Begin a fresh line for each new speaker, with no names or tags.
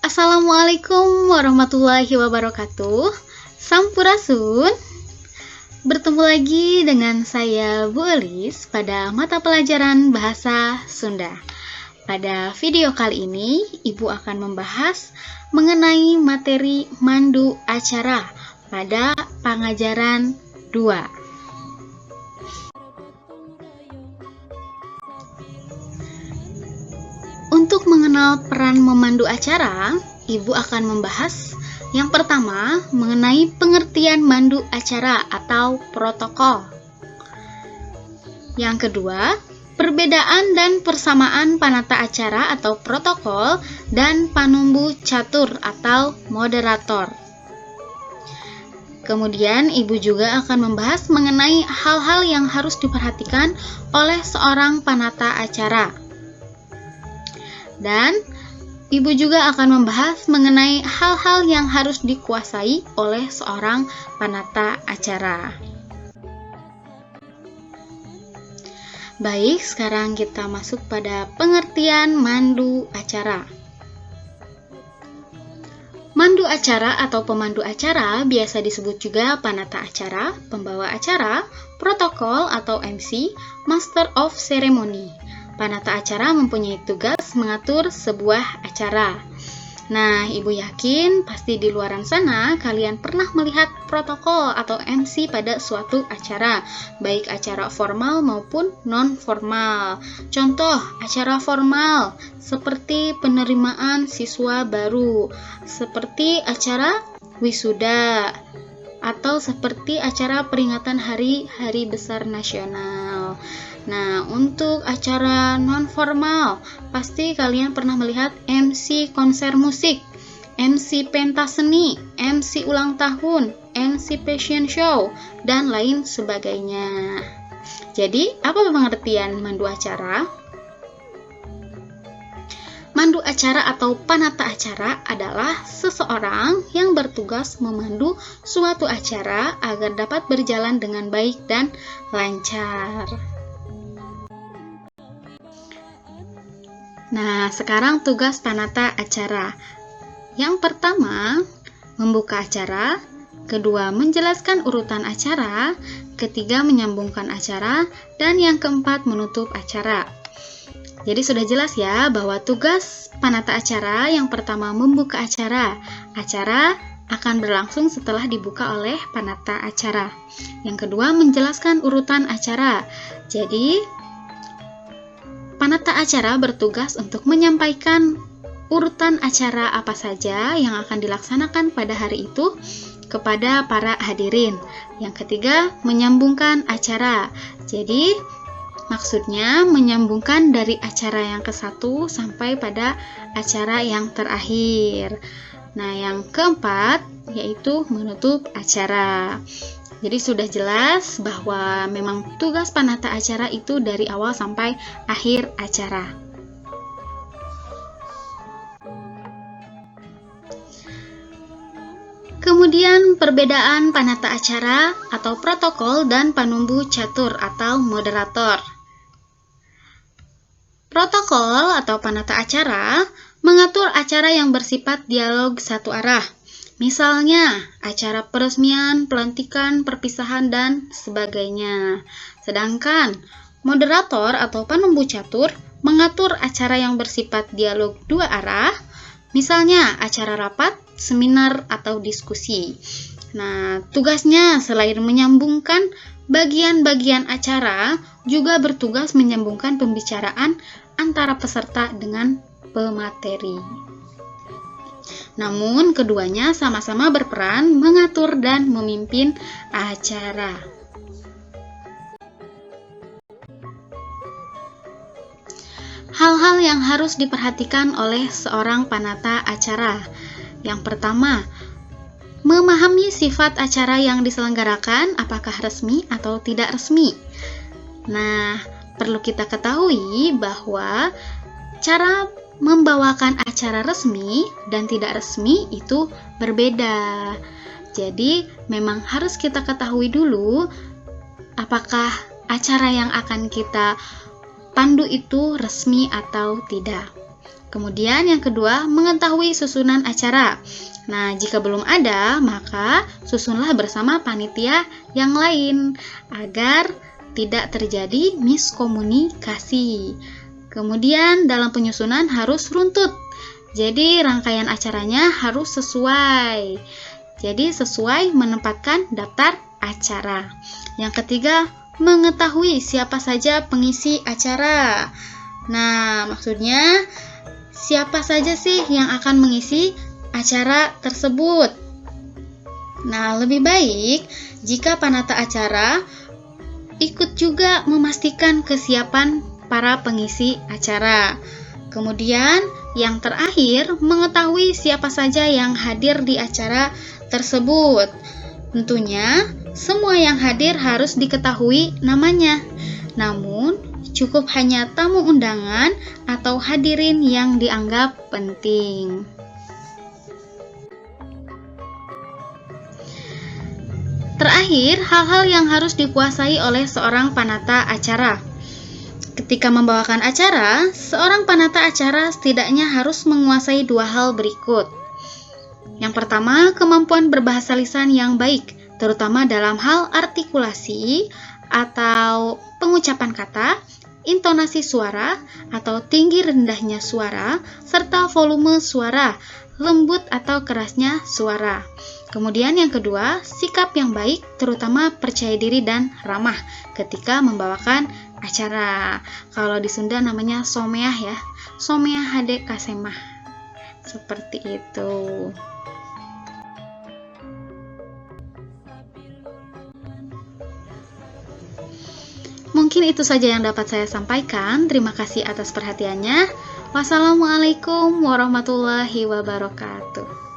Assalamualaikum warahmatullahi wabarakatuh. Sampurasun. Bertemu lagi dengan saya Bu Elis pada mata pelajaran Bahasa Sunda. Pada video kali ini, Ibu akan membahas mengenai materi mandu acara pada pengajaran 2. Untuk mengenal peran memandu acara, Ibu akan membahas yang pertama mengenai pengertian mandu acara atau protokol. Yang kedua, perbedaan dan persamaan panata acara atau protokol dan panumbu catur atau moderator. Kemudian Ibu juga akan membahas mengenai hal-hal yang harus diperhatikan oleh seorang panata acara. Dan Ibu juga akan membahas mengenai hal-hal yang harus dikuasai oleh seorang panata acara. Baik, sekarang kita masuk pada pengertian mandu acara. Mandu acara atau pemandu acara biasa disebut juga panata acara, pembawa acara, protokol atau MC, Master of Ceremony. Panata acara mempunyai tugas mengatur sebuah acara. Nah, Ibu yakin pasti di luaran sana kalian pernah melihat protokol atau MC pada suatu acara, baik acara formal maupun non-formal. Contoh, acara formal seperti penerimaan siswa baru, seperti acara wisuda, atau seperti acara peringatan hari-hari besar nasional. Nah, untuk acara non-formal, pasti kalian pernah melihat MC konser musik, MC pentas seni, MC ulang tahun, MC fashion show, dan lain sebagainya. Jadi, apa pengertian mandu acara? Mandu acara atau panata acara adalah seseorang yang bertugas memandu suatu acara agar dapat berjalan dengan baik dan lancar. Nah, sekarang tugas panata acara. Yang pertama, membuka acara. Kedua, menjelaskan urutan acara. Ketiga, menyambungkan acara. Dan yang keempat, menutup acara. Jadi sudah jelas ya bahwa tugas panata acara yang pertama membuka acara. Acara akan berlangsung setelah dibuka oleh panata acara. Yang kedua, menjelaskan urutan acara. Jadi panata acara bertugas untuk menyampaikan urutan acara apa saja yang akan dilaksanakan pada hari itu kepada para hadirin. Yang ketiga, menyambungkan acara. Jadi, maksudnya menyambungkan dari acara yang ke-1 sampai pada acara yang terakhir. Nah, yang keempat yaitu menutup acara. Jadi sudah jelas bahwa memang tugas panata acara itu dari awal sampai akhir acara. Kemudian perbedaan panata acara atau protokol dan panumbu catur atau moderator. Protokol atau panata acara mengatur acara yang bersifat dialog satu arah. Misalnya, acara peresmian, pelantikan, perpisahan, dan sebagainya. Sedangkan, moderator atau panumbu catur mengatur acara yang bersifat dialog dua arah, misalnya acara rapat, seminar, atau diskusi. Nah, tugasnya selain menyambungkan bagian-bagian acara, juga bertugas menyambungkan pembicaraan antara peserta dengan pemateri. Namun, keduanya sama-sama berperan mengatur dan memimpin acara. Hal-hal yang harus diperhatikan oleh seorang panata acara. Yang pertama, memahami sifat acara yang diselenggarakan, apakah resmi atau tidak resmi. Nah, perlu kita ketahui bahwa cara membawakan acara resmi dan tidak resmi itu berbeda. Jadi, memang harus kita ketahui dulu apakah acara yang akan kita pandu itu resmi atau tidak. Kemudian yang kedua, mengetahui susunan acara. Nah, jika belum ada, maka susunlah bersama panitia yang lain agar tidak terjadi miskomunikasi. Kemudian dalam penyusunan harus runtut. Jadi rangkaian acaranya harus sesuai. Jadi sesuai menempatkan daftar acara. Yang ketiga, mengetahui siapa saja pengisi acara. Nah, maksudnya siapa saja sih yang akan mengisi acara tersebut? Nah, lebih baik jika panata acara ikut juga memastikan kesiapan para pengisi acara. Kemudian, yang terakhir, mengetahui siapa saja yang hadir di acara tersebut. Tentunya, semua yang hadir harus diketahui namanya. Namun, cukup hanya tamu undangan atau hadirin yang dianggap penting. Terakhir, hal-hal yang harus dikuasai oleh seorang panata acara. Ketika membawakan acara, seorang panata acara setidaknya harus menguasai dua hal berikut. Yang pertama, kemampuan berbahasa lisan yang baik, terutama dalam hal artikulasi atau pengucapan kata, intonasi suara atau tinggi rendahnya suara, serta volume suara, lembut atau kerasnya suara. Kemudian yang kedua, sikap yang baik, terutama percaya diri dan ramah ketika membawakan acara. Kalau di Sunda namanya someah ya, someah hade kasemah. Seperti itu. Mungkin itu saja yang dapat saya sampaikan. Terima kasih atas perhatiannya. Wassalamualaikum warahmatullahi wabarakatuh.